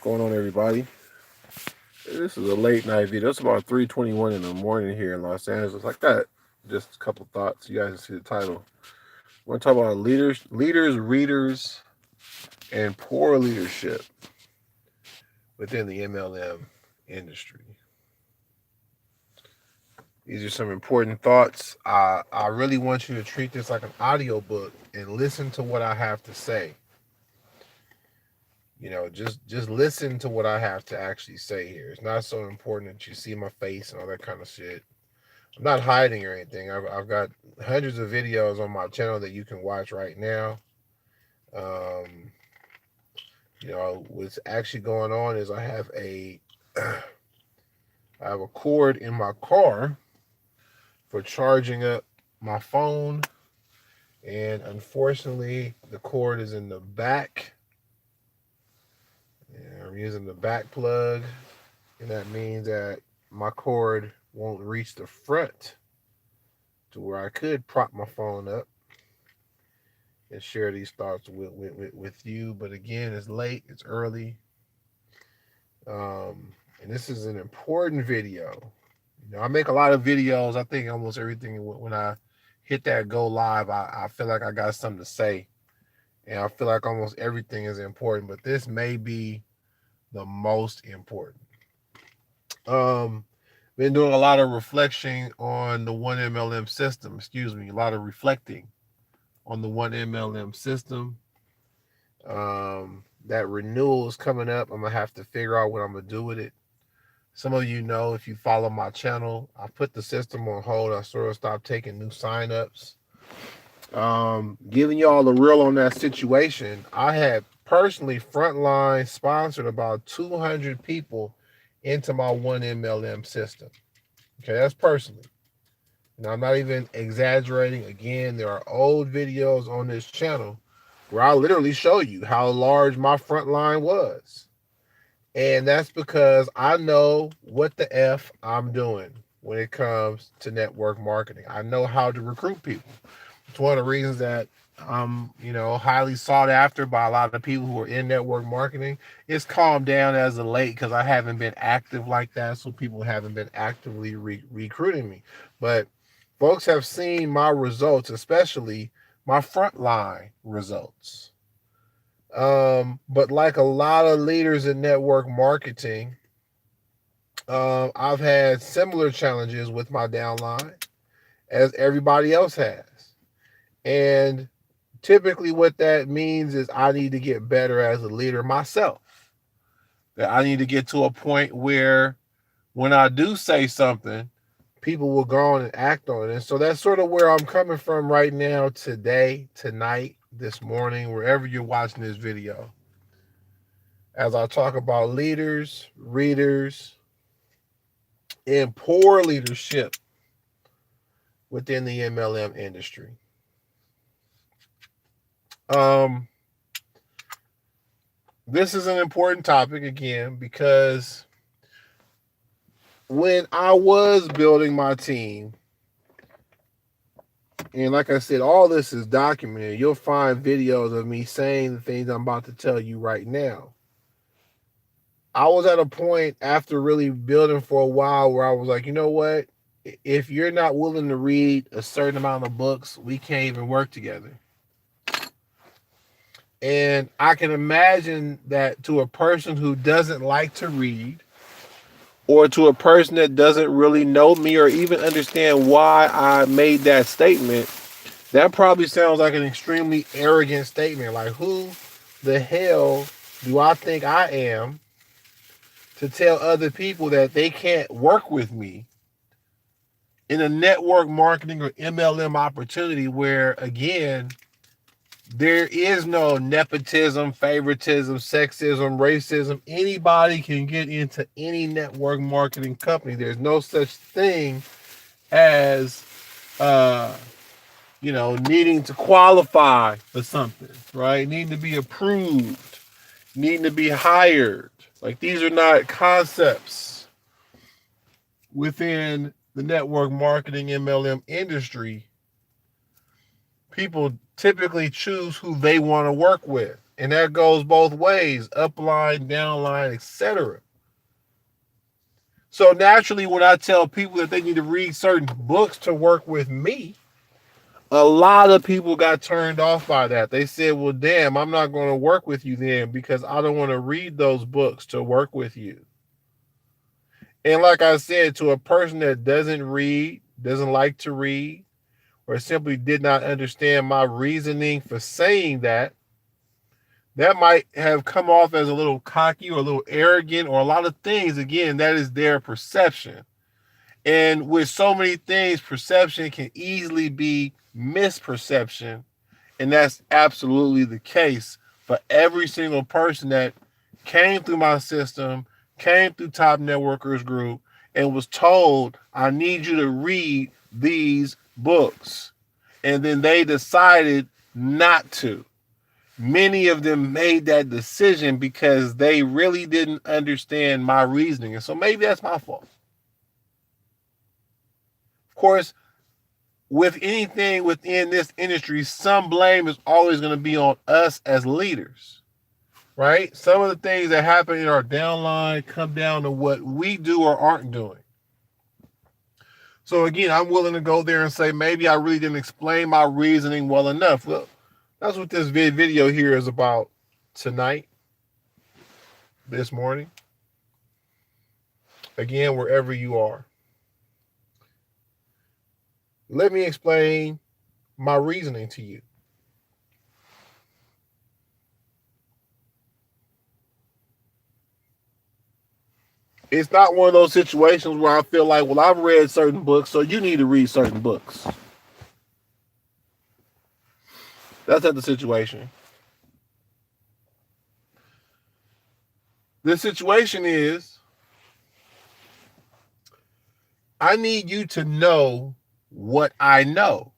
going on, everybody? This is a late night video. It's about 3:21 in the morning here in Los Angeles. Like that. Just a couple thoughts. You guys can see the title. We're going to talk about readers, and poor leadership within the MLM industry. These are some important thoughts. I really want you to treat this like an audio book and listen to what I have to say. Just listen to what I have to actually say here. It's not so important that you see my face and all that kind of shit. I'm not hiding or anything. I've got hundreds of videos on my channel that you can watch right now. What's actually going on is I have a cord in my car for charging up my phone, and unfortunately the cord is in the back. I'm using the back plug, and that means that my cord won't reach the front to where I could prop my phone up and share these thoughts with you. But again, it's late, it's early, and this is an important video. I make a lot of videos. I think almost everything, when I hit that go live, I feel like I got something to say, and I feel like almost everything is important, but this may be the most important. Been doing a lot of reflection on the 1MLM system. A lot of reflecting on the 1MLM system. That renewal is coming up. I'm gonna have to figure out what I'm gonna do with it. Some of you know, if you follow my channel, I put the system on hold. I sort of stopped taking new signups. Giving y'all the real on that situation, I had personally frontline sponsored about 200 people into my 1MLM system. Okay, that's personally. Now, I'm not even exaggerating. Again, there are old videos on this channel where I literally show you how large my front line was. And that's because I know what the F I'm doing when it comes to network marketing. I know how to recruit people. It's one of the reasons that I'm, highly sought after by a lot of people who are in network marketing. It's calmed down as of late because I haven't been active like that, so people haven't been actively recruiting me. But folks have seen my results, especially my frontline results. But like a lot of leaders in network marketing, I've had similar challenges with my downline as everybody else has. And typically what that means is I need to get better as a leader myself. That I need to get to a point where when I do say something, people will go on and act on it. And so that's sort of where I'm coming from right now, today, tonight, this morning, wherever you're watching this video. As I talk about leaders, readers, and poor leadership within the MLM industry. This is an important topic again because when I was building my team, and like I said, all this is documented. You'll find videos of me saying the things I'm about to tell you right now. I was at a point after really building for a while where I was like, you know what? If you're not willing to read a certain amount of books, we can't even work together. And I can imagine that to a person who doesn't like to read, or to a person that doesn't really know me or even understand why I made that statement, that probably sounds like an extremely arrogant statement. Like, who the hell do I think I am to tell other people that they can't work with me in a network marketing or MLM opportunity where, again, there is no nepotism, favoritism, sexism, racism. Anybody can get into any network marketing company. There's no such thing as, needing to qualify for something, right? Needing to be approved, needing to be hired. Like, these are not concepts within the network marketing MLM industry. People typically choose who they want to work with. And that goes both ways, upline, downline, etc. So naturally, when I tell people that they need to read certain books to work with me, a lot of people got turned off by that. They said, well, damn, I'm not going to work with you then because I don't want to read those books to work with you. And like I said, to a person that doesn't read, doesn't like to read, or simply did not understand my reasoning for saying that, that might have come off as a little cocky or a little arrogant or a lot of things. Again, that is their perception. And with so many things, perception can easily be misperception. And that's absolutely the case for every single person that came through my system, came through Top Networkers Group, and was told, I need you to read these books. And then they decided not to. Many of them made that decision because they really didn't understand my reasoning. And so maybe that's my fault. Of course, with anything within this industry, some blame is always going to be on us as leaders, right? Some of the things that happen in our downline come down to what we do or aren't doing. So again, I'm willing to go there and say, maybe I really didn't explain my reasoning well enough. Well, that's what this video here is about tonight, this morning. Again, wherever you are. Let me explain my reasoning to you. It's not one of those situations where I feel like, well, I've read certain books, so you need to read certain books. That's not the situation. The situation is, I need you to know what I know.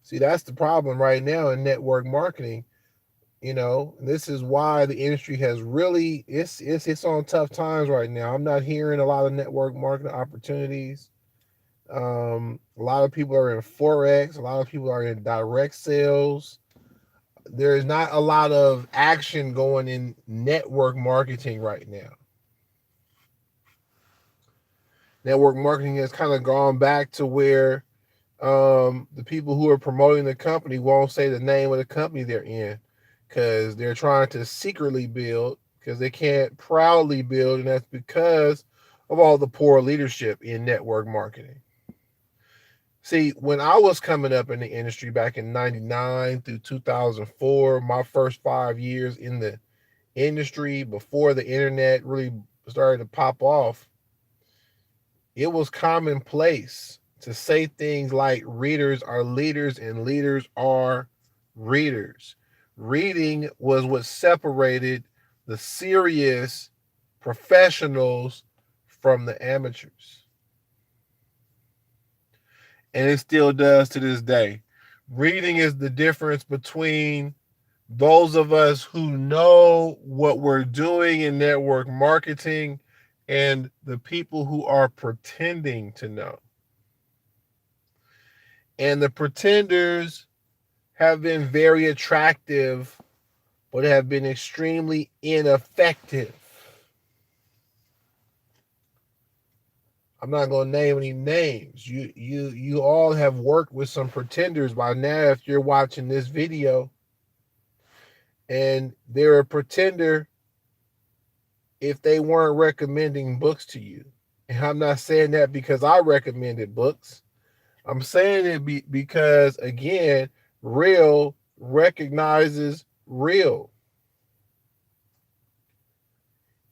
See, that's the problem right now in network marketing. You know, this is why the industry has really, it's on tough times right now. I'm not hearing a lot of network marketing opportunities. A lot of people are in Forex. A lot of people are in direct sales. There is not a lot of action going in network marketing right now. Network marketing has kind of gone back to where the people who are promoting the company won't say the name of the company they're in because they're trying to secretly build because they can't proudly build, and that's because of all the poor leadership in network marketing. See, when I was coming up in the industry back in 99 through 2004, my first 5 years in the industry before the internet really started to pop off, it was commonplace to say things like readers are leaders and leaders are readers. Reading was what separated the serious professionals from the amateurs. And it still does to this day. Reading is the difference between those of us who know what we're doing in network marketing and the people who are pretending to know. And the pretenders have been very attractive, but have been extremely ineffective. I'm not going to name any names. You all have worked with some pretenders by now if you're watching this video. And they're a pretender if they weren't recommending books to you. And I'm not saying that because I recommended books. I'm saying it because, again, real recognizes real.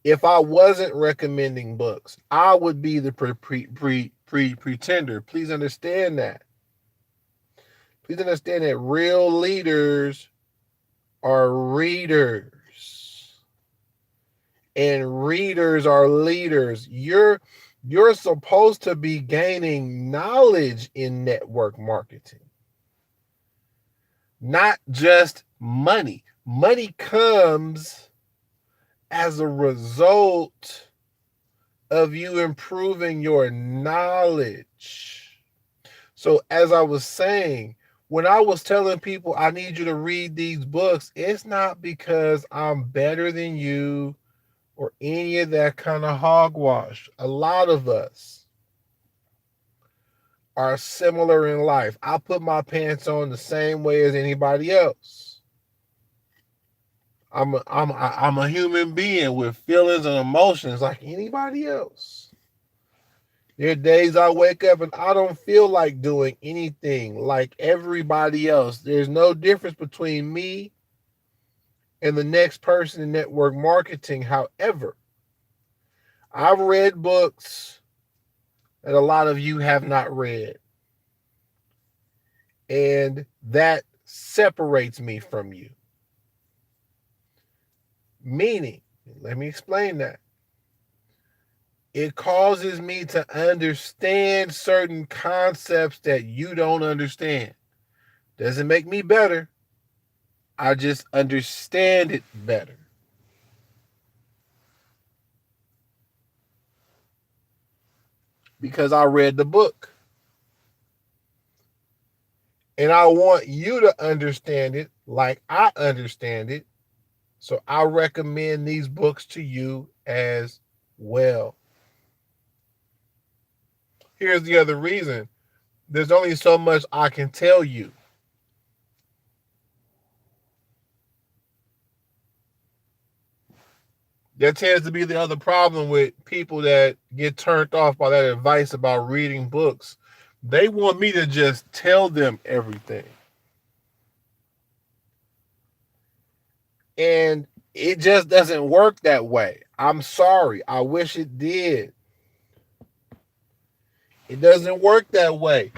If I wasn't recommending books, I would be the pretender. Please understand that. Please understand that real leaders are readers. And readers are leaders. You're supposed to be gaining knowledge in network marketing. Not just money. Money comes as a result of you improving your knowledge. So as I was saying, When I was telling people I need you to read these books, it's not because I'm better than you or any of that kind of hogwash. A lot of us are similar in life. I put my pants on the same way as anybody else. I'm a human being with feelings and emotions like anybody else. There are days I wake up and I don't feel like doing anything like everybody else. There's no difference between me and the next person in network marketing. However, I've read books that a lot of you have not read. And that separates me from you. Meaning, let me explain that. It causes me to understand certain concepts that you don't understand. Doesn't make me better. I just understand it better. Because I read the book. And I want you to understand it like I understand it. So I recommend these books to you as well. Here's the other reason. There's only so much I can tell you. That tends to be the other problem with people that get turned off by that advice about reading books. They want me to just tell them everything. And it just doesn't work that way. I'm sorry. I wish it did. It doesn't work that way.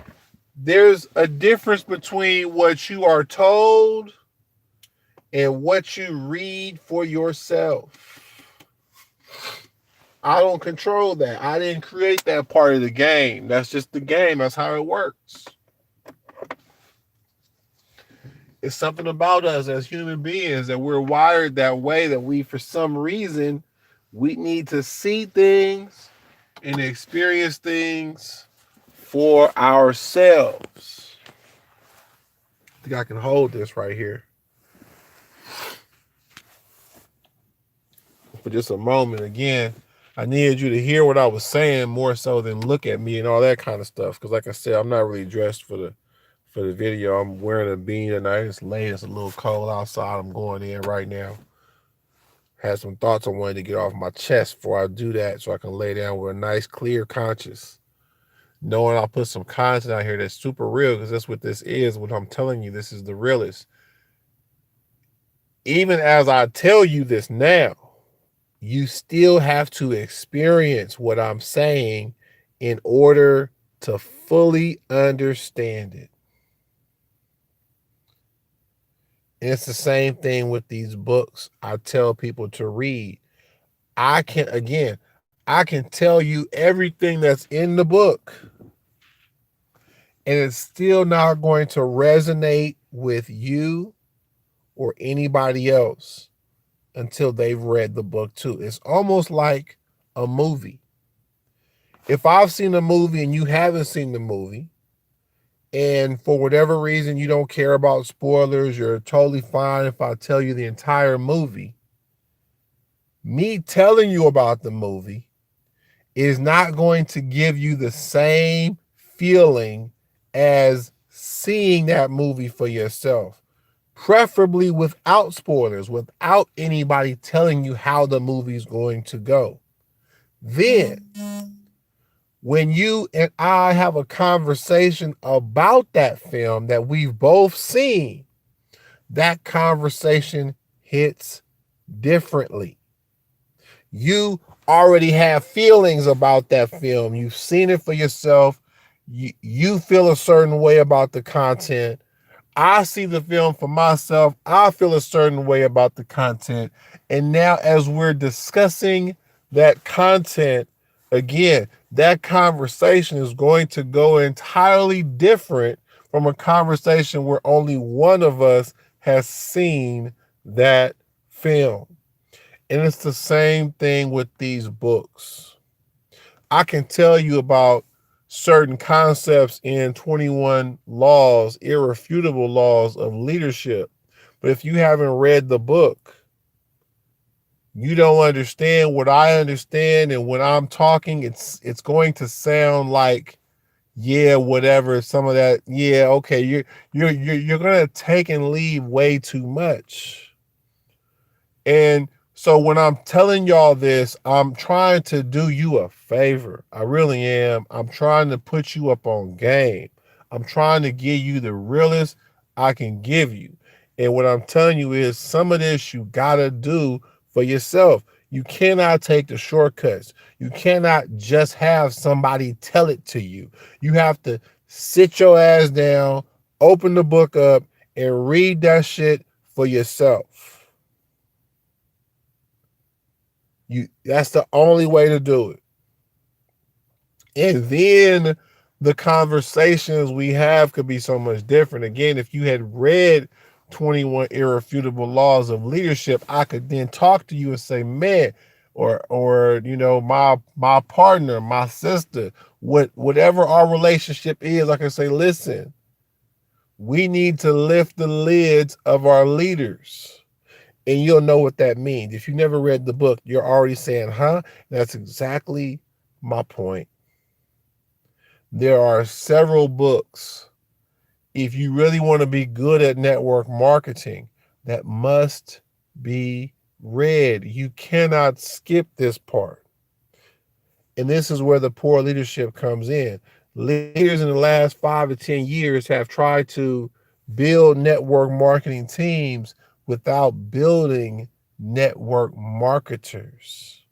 There's a difference between what you are told and what you read for yourself. I don't control that. I didn't create that part of the game. That's just the game. That's how it works. It's something about us as human beings that we're wired that way, that we, for some reason, we need to see things and experience things for ourselves. I think I can hold this right here for just a moment. Again, I needed you to hear what I was saying more so than look at me and all that kind of stuff. Because like I said, I'm not really dressed for the video. I'm wearing a beanie tonight. It's late. It's a little cold outside. I'm going in right now. Had some thoughts I wanted to get off my chest before I do that so I can lay down with a nice, clear conscience. Knowing I'll put some content out here that's super real, because that's what this is. What I'm telling you, this is the realest. Even as I tell you this now, you still have to experience what I'm saying in order to fully understand it. And it's the same thing with these books I tell people to read. I can tell you everything that's in the book, and it's still not going to resonate with you or anybody else until they've read the book too. It's almost like a movie. If I've seen a movie and you haven't seen the movie, and for whatever reason you don't care about spoilers, you're totally fine if I tell you the entire movie. Me telling you about the movie is not going to give you the same feeling as seeing that movie for yourself. Preferably without spoilers, without anybody telling you how the movie's going to go. Then, when you and I have a conversation about that film that we've both seen, that conversation hits differently. You already have feelings about that film. You've seen it for yourself. You feel a certain way about the content. I see the film for myself. I feel a certain way about the content. And now as we're discussing that content, again, that conversation is going to go entirely different from a conversation where only one of us has seen that film. And it's the same thing with these books. I can tell you about certain concepts in 21 laws, irrefutable laws of leadership. But if you haven't read the book, you don't understand what I understand, and when I'm talking, it's going to sound like, yeah, whatever, some of that, yeah, okay, you're gonna take and leave way too much. And so when I'm telling y'all this, I'm trying to do you a favor. I really am. I'm trying to put you up on game. I'm trying to give you the realest I can give you. And what I'm telling you is some of this you gotta do for yourself. You cannot take the shortcuts. You cannot just have somebody tell it to you. You have to sit your ass down, open the book up, and read that shit for yourself. That's the only way to do it. And then the conversations we have could be so much different. Again, if you had read 21 irrefutable laws of leadership, I could then talk to you and say, man, or my partner, my sister, whatever our relationship is, I can say, listen, we need to lift the lids of our leaders. And you'll know what that means. If you never read the book, you're already saying, huh? That's exactly my point. There are several books, if you really want to be good at network marketing, that must be read. You cannot skip this part. And this is where the poor leadership comes in. Leaders in the last 5 to 10 years have tried to build network marketing teams without building network marketers,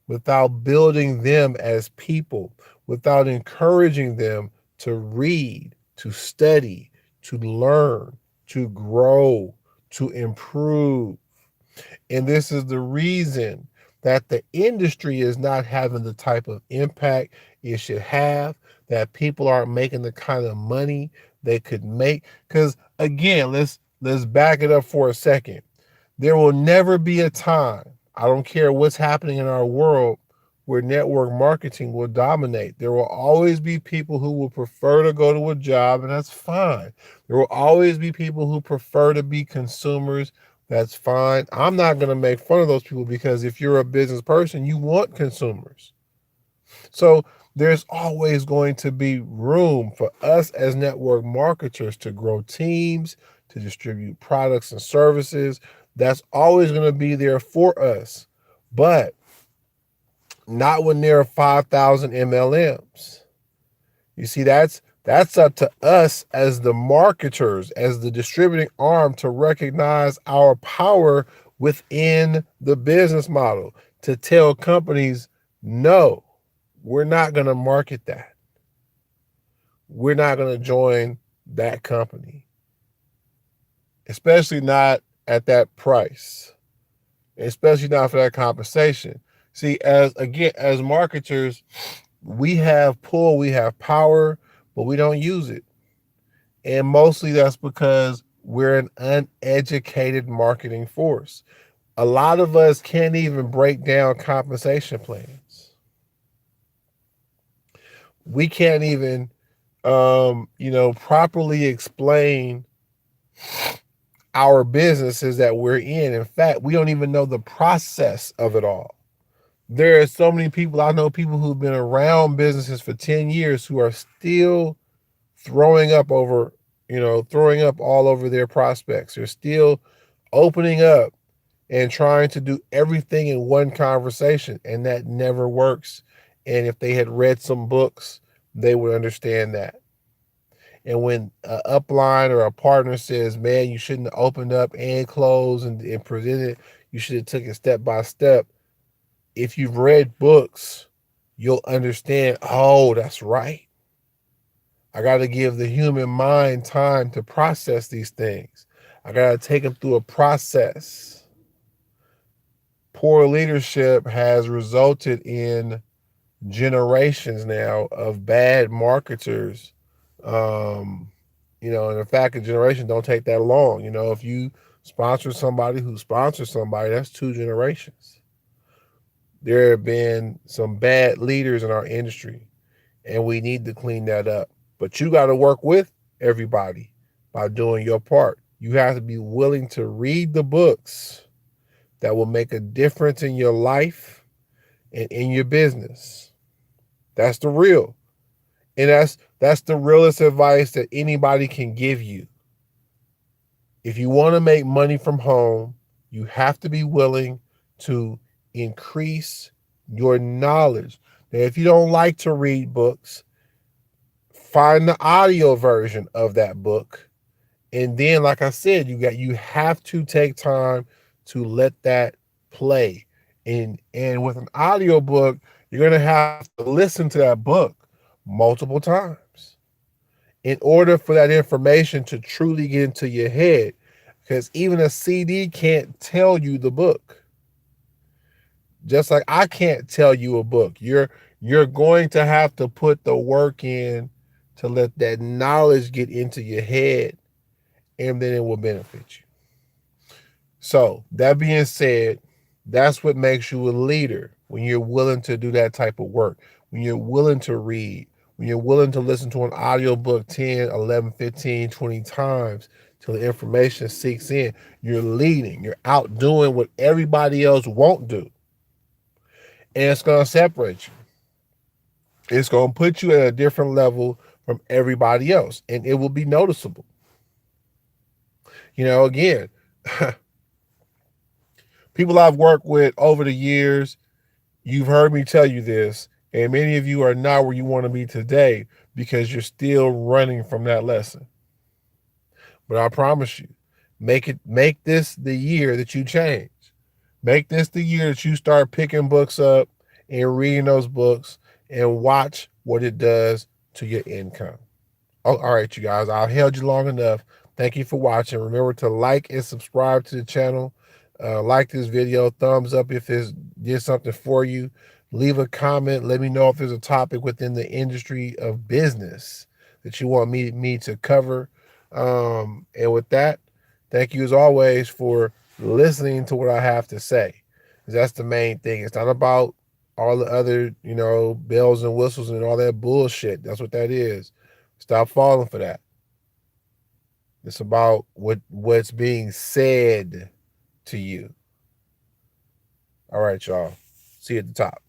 without building them as people, without encouraging them to read, to study, to learn, to grow, to improve. And this is the reason that the industry is not having the type of impact it should have, that people aren't making the kind of money they could make. Because again, let's back it up for a second. There will never be a time, I don't care what's happening in our world, where network marketing will dominate. There will always be people who will prefer to go to a job, and that's fine. There will always be people who prefer to be consumers. That's fine. I'm not going to make fun of those people, because if you're a business person, you want consumers. So there's always going to be room for us as network marketers to grow teams, to distribute products and services. That's always going to be there for us. But not when there are 5,000 MLMs. You see, that's up to us as the marketers, as the distributing arm, to recognize our power within the business model, to tell companies, no, we're not going to market that. We're not going to join that company, especially not at that price, especially not for that compensation. See, as marketers, we have pull, we have power, but we don't use it. And mostly that's because we're an uneducated marketing force. A lot of us can't even break down compensation plans. We can't even, properly explain our businesses that we're in. In fact, we don't even know the process of it all. There are so many people, I know people who've been around businesses for 10 years who are still throwing up throwing up all over their prospects. They're still opening up and trying to do everything in one conversation, and that never works. And if they had read some books, they would understand that. And when an upline or a partner says, man, you shouldn't have opened up and closed and presented, you should have took it step by step. If you've read books, you'll understand, oh, that's right. I got to give the human mind time to process these things. I got to take them through a process. Poor leadership has resulted in generations now of bad marketers. And in fact, a generation don't take that long. If you sponsor somebody who sponsors somebody, that's 2 generations. There have been some bad leaders in our industry. And we need to clean that up. But you got to work with everybody by doing your part. You have to be willing to read the books that will make a difference in your life and in your business. That's the real. And that's the realest advice that anybody can give you. If you want to make money from home, you have to be willing to increase your knowledge. Now, if you don't like to read books, find the audio version of that book. And then, like I said, you have to take time to let that play. And with an audio book, you're gonna have to listen to that book multiple times in order for that information to truly get into your head. Because even a CD can't tell you the book. Just like I can't tell you a book. You're going to have to put the work in to let that knowledge get into your head, and then it will benefit you. So, that being said, that's what makes you a leader, when you're willing to do that type of work, when you're willing to read, when you're willing to listen to an audiobook 10, 11, 15, 20 times till the information sinks in. You're leading, you're out doing what everybody else won't do. And it's going to separate you. It's going to put you at a different level from everybody else, and it will be noticeable. Again, people I've worked with over the years, you've heard me tell you this, and many of you are not where you want to be today because you're still running from that lesson. But I promise you, make this the year that you change. Make this the year that you start picking books up and reading those books and watch what it does to your income. Oh, all right, you guys, I held you long enough. Thank you for watching. Remember to like and subscribe to the channel. Like this video, thumbs up if it did something for you. Leave a comment. Let me know if there's a topic within the industry of business that you want me to cover. And with that, thank you as always for listening to what I have to say. That's the main thing. It's not about all the other, bells and whistles and all that bullshit. That's what that is. Stop falling for that. It's about what's being said to you. All right, y'all. See you at the top.